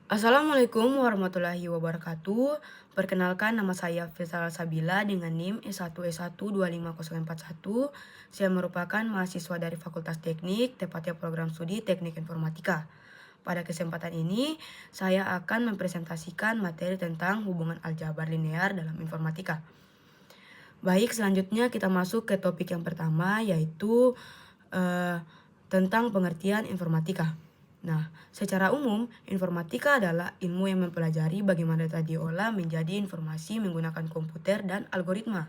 Assalamualaikum warahmatullahi wabarakatuh. Perkenalkan, nama saya Faisal Sabila dengan NIM S1S1 25041. Saya merupakan mahasiswa dari Fakultas Teknik, tepatnya program studi Teknik Informatika. Pada kesempatan ini, saya akan mempresentasikan materi tentang hubungan aljabar linear dalam informatika. Baik, selanjutnya kita masuk ke topik yang pertama, yaitu tentang pengertian informatika. Nah, secara umum, informatika adalah ilmu yang mempelajari bagaimana data diolah menjadi informasi menggunakan komputer dan algoritma.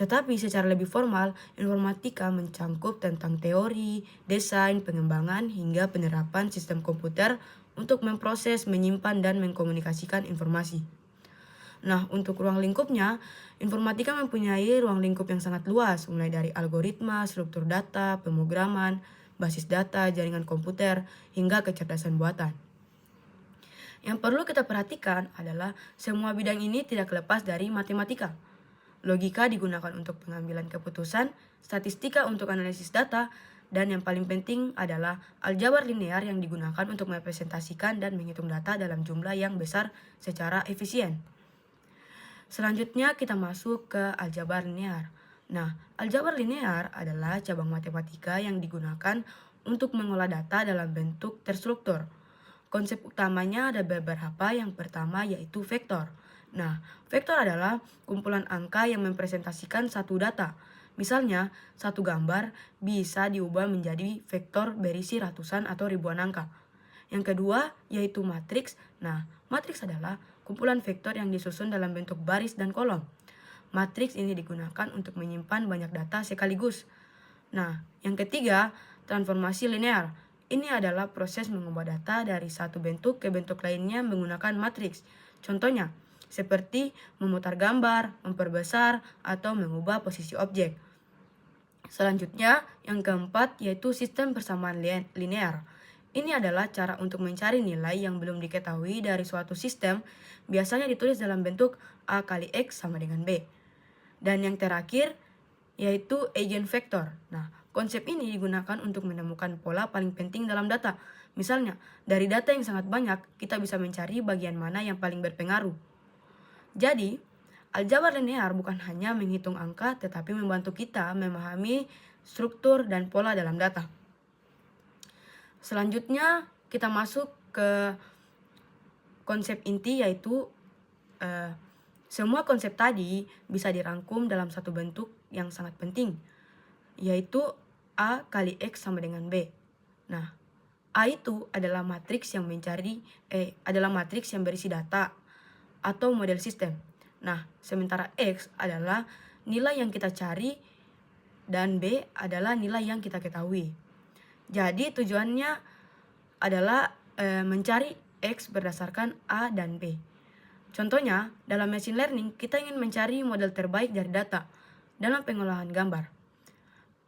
Tetapi secara lebih formal, informatika mencangkup tentang teori, desain, pengembangan, hingga penerapan sistem komputer untuk memproses, menyimpan, dan mengkomunikasikan informasi. Nah, untuk ruang lingkupnya, informatika mempunyai ruang lingkup yang sangat luas, mulai dari algoritma, struktur data, pemrograman, basis data, jaringan komputer, hingga kecerdasan buatan. Yang perlu kita perhatikan adalah semua bidang ini tidak lepas dari matematika. Logika digunakan untuk pengambilan keputusan, statistika untuk analisis data, dan yang paling penting adalah aljabar linear yang digunakan untuk merepresentasikan dan menghitung data dalam jumlah yang besar secara efisien. Selanjutnya kita masuk ke aljabar linear. Nah, aljabar linear adalah cabang matematika yang digunakan untuk mengolah data dalam bentuk terstruktur. Konsep utamanya ada beberapa. Yang pertama yaitu vektor. Nah, vektor adalah kumpulan angka yang mempresentasikan satu data. Misalnya, satu gambar bisa diubah menjadi vektor berisi ratusan atau ribuan angka. Yang kedua yaitu matriks. Nah, matriks adalah kumpulan vektor yang disusun dalam bentuk baris dan kolom. Matriks ini digunakan untuk menyimpan banyak data sekaligus. Nah, yang ketiga, transformasi linear. Ini adalah proses mengubah data dari satu bentuk ke bentuk lainnya menggunakan matriks. Contohnya, seperti memutar gambar, memperbesar, atau mengubah posisi objek. Selanjutnya, yang keempat yaitu sistem persamaan linear. Ini adalah cara untuk mencari nilai yang belum diketahui dari suatu sistem, biasanya ditulis dalam bentuk A kali X sama dengan B. Dan yang terakhir, yaitu eigenvektor. Nah, konsep ini digunakan untuk menemukan pola paling penting dalam data. Misalnya, dari data yang sangat banyak, kita bisa mencari bagian mana yang paling berpengaruh. Jadi, aljabar linear bukan hanya menghitung angka, tetapi membantu kita memahami struktur dan pola dalam data. Selanjutnya, kita masuk ke konsep inti, yaitu semua konsep tadi bisa dirangkum dalam satu bentuk yang sangat penting, yaitu A kali X sama dengan B. Nah, A itu adalah matriks yang berisi data atau model sistem. Nah, sementara X adalah nilai yang kita cari dan B adalah nilai yang kita ketahui. Jadi tujuannya adalah mencari X berdasarkan A dan B. Contohnya, dalam machine learning, kita ingin mencari model terbaik dari data dalam pengolahan gambar.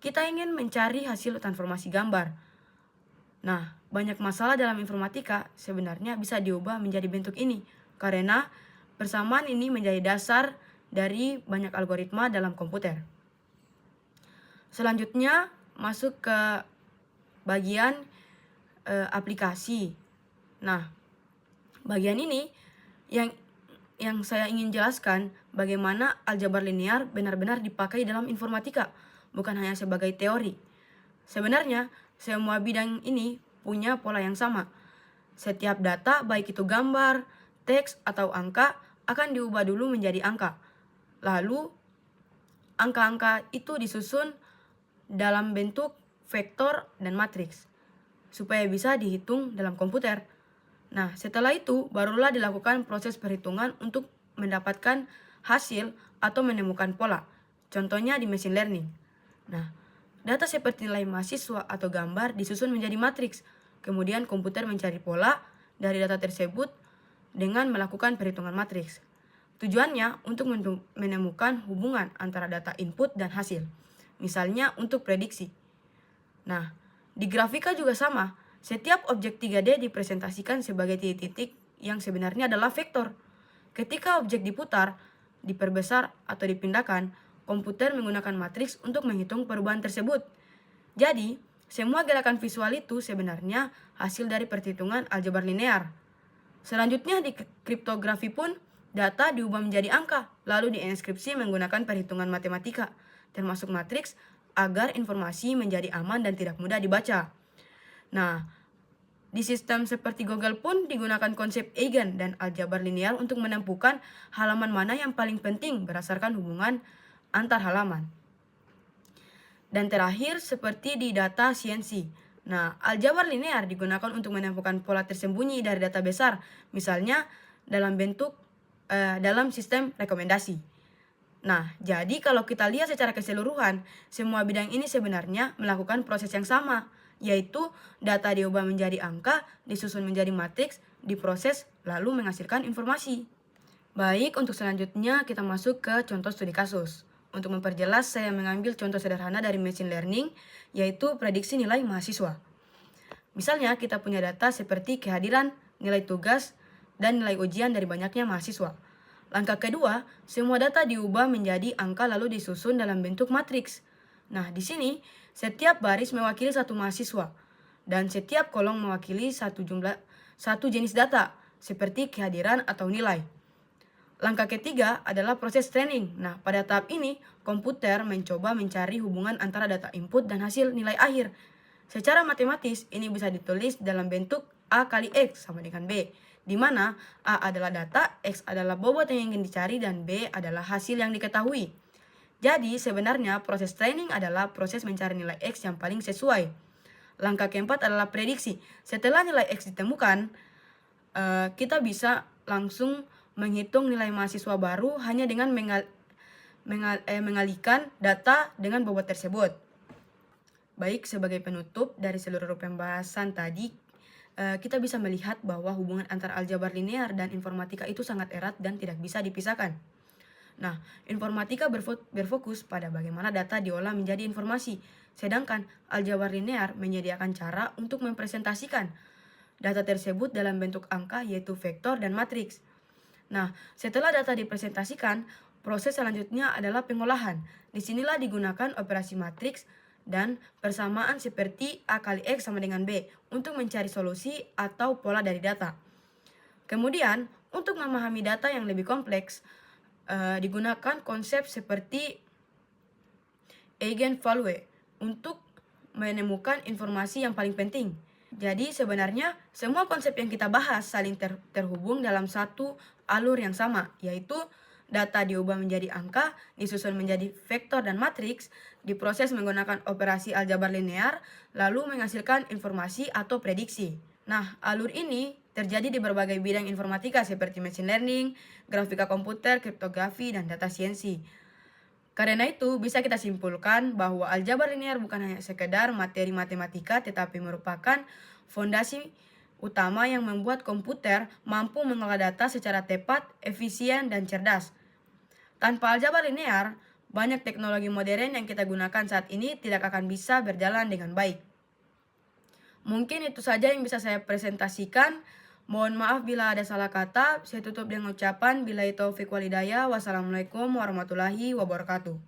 Kita ingin mencari hasil transformasi gambar. Nah, banyak masalah dalam informatika sebenarnya bisa diubah menjadi bentuk ini, karena persamaan ini menjadi dasar dari banyak algoritma dalam komputer. Selanjutnya, masuk ke bagian aplikasi. Nah, bagian ini yang saya ingin jelaskan bagaimana aljabar linear benar-benar dipakai dalam informatika, bukan hanya sebagai teori. Sebenarnya, semua bidang ini punya pola yang sama. Setiap data, baik itu gambar, teks, atau angka, akan diubah dulu menjadi angka. Lalu, angka-angka itu disusun dalam bentuk vektor dan matriks, supaya bisa dihitung dalam komputer. Nah, setelah itu barulah dilakukan proses perhitungan untuk mendapatkan hasil atau menemukan pola. Contohnya di machine learning. Nah, data seperti nilai mahasiswa atau gambar disusun menjadi matriks. Kemudian komputer mencari pola dari data tersebut dengan melakukan perhitungan matriks. Tujuannya untuk menemukan hubungan antara data input dan hasil. Misalnya untuk prediksi. Nah, di grafika juga sama. Setiap objek 3D dipresentasikan sebagai titik-titik yang sebenarnya adalah vektor. Ketika objek diputar, diperbesar, atau dipindahkan, komputer menggunakan matriks untuk menghitung perubahan tersebut. Jadi, semua gerakan visual itu sebenarnya hasil dari perhitungan aljabar linear. Selanjutnya di kriptografi pun data diubah menjadi angka, lalu dienkripsi menggunakan perhitungan matematika, termasuk matriks, agar informasi menjadi aman dan tidak mudah dibaca. Nah, di sistem seperti Google pun digunakan konsep eigen dan aljabar linear untuk menemukan halaman mana yang paling penting berdasarkan hubungan antar halaman. Dan terakhir, seperti di data CNC. Nah, aljabar linear digunakan untuk menemukan pola tersembunyi dari data besar, misalnya dalam sistem rekomendasi. Nah, jadi kalau kita lihat secara keseluruhan, semua bidang ini sebenarnya melakukan proses yang sama, yaitu data diubah menjadi angka, disusun menjadi matriks, diproses, lalu menghasilkan informasi. Baik, untuk selanjutnya kita masuk ke contoh studi kasus. Untuk memperjelas, saya mengambil contoh sederhana dari machine learning, yaitu prediksi nilai mahasiswa. Misalnya, kita punya data seperti kehadiran, nilai tugas, dan nilai ujian dari banyaknya mahasiswa. Langkah kedua, semua data diubah menjadi angka lalu disusun dalam bentuk matriks. Nah, di sini, setiap baris mewakili satu mahasiswa, dan setiap kolom mewakili satu jenis data, seperti kehadiran atau nilai. Langkah ketiga adalah proses training. Nah, pada tahap ini, komputer mencoba mencari hubungan antara data input dan hasil nilai akhir. Secara matematis, ini bisa ditulis dalam bentuk A kali X sama dengan B, di mana A adalah data, X adalah bobot yang ingin dicari, dan B adalah hasil yang diketahui. Jadi, sebenarnya proses training adalah proses mencari nilai X yang paling sesuai. Langkah keempat adalah prediksi. Setelah nilai X ditemukan, kita bisa langsung menghitung nilai mahasiswa baru hanya dengan mengalihkan data dengan bobot tersebut. Baik, sebagai penutup dari seluruh pembahasan tadi, kita bisa melihat bahwa hubungan antara aljabar linear dan informatika itu sangat erat dan tidak bisa dipisahkan. Nah, informatika berfokus pada bagaimana data diolah menjadi informasi, sedangkan aljabar linear menyediakan cara untuk mempresentasikan data tersebut dalam bentuk angka, yaitu vektor dan matriks. Nah, setelah data dipresentasikan, proses selanjutnya adalah pengolahan. Disinilah digunakan operasi matriks dan persamaan seperti A kali X sama dengan B untuk mencari solusi atau pola dari data. Kemudian, untuk memahami data yang lebih kompleks, digunakan konsep seperti eigenvalue untuk menemukan informasi yang paling penting. Jadi sebenarnya semua konsep yang kita bahas saling terhubung dalam satu alur yang sama, yaitu data diubah menjadi angka, disusun menjadi vektor dan matriks, diproses menggunakan operasi aljabar linear, lalu menghasilkan informasi atau prediksi. Nah, alur ini terjadi di berbagai bidang informatika seperti machine learning, grafika komputer, kriptografi, dan data science. Karena itu, bisa kita simpulkan bahwa aljabar linear bukan hanya sekedar materi matematika, tetapi merupakan fondasi utama yang membuat komputer mampu mengolah data secara tepat, efisien, dan cerdas. Tanpa aljabar linear, banyak teknologi modern yang kita gunakan saat ini tidak akan bisa berjalan dengan baik. Mungkin itu saja yang bisa saya presentasikan. Mohon maaf bila ada salah kata. Saya tutup dengan ucapan billahi taufiq wal hidayah. Wassalamualaikum warahmatullahi wabarakatuh.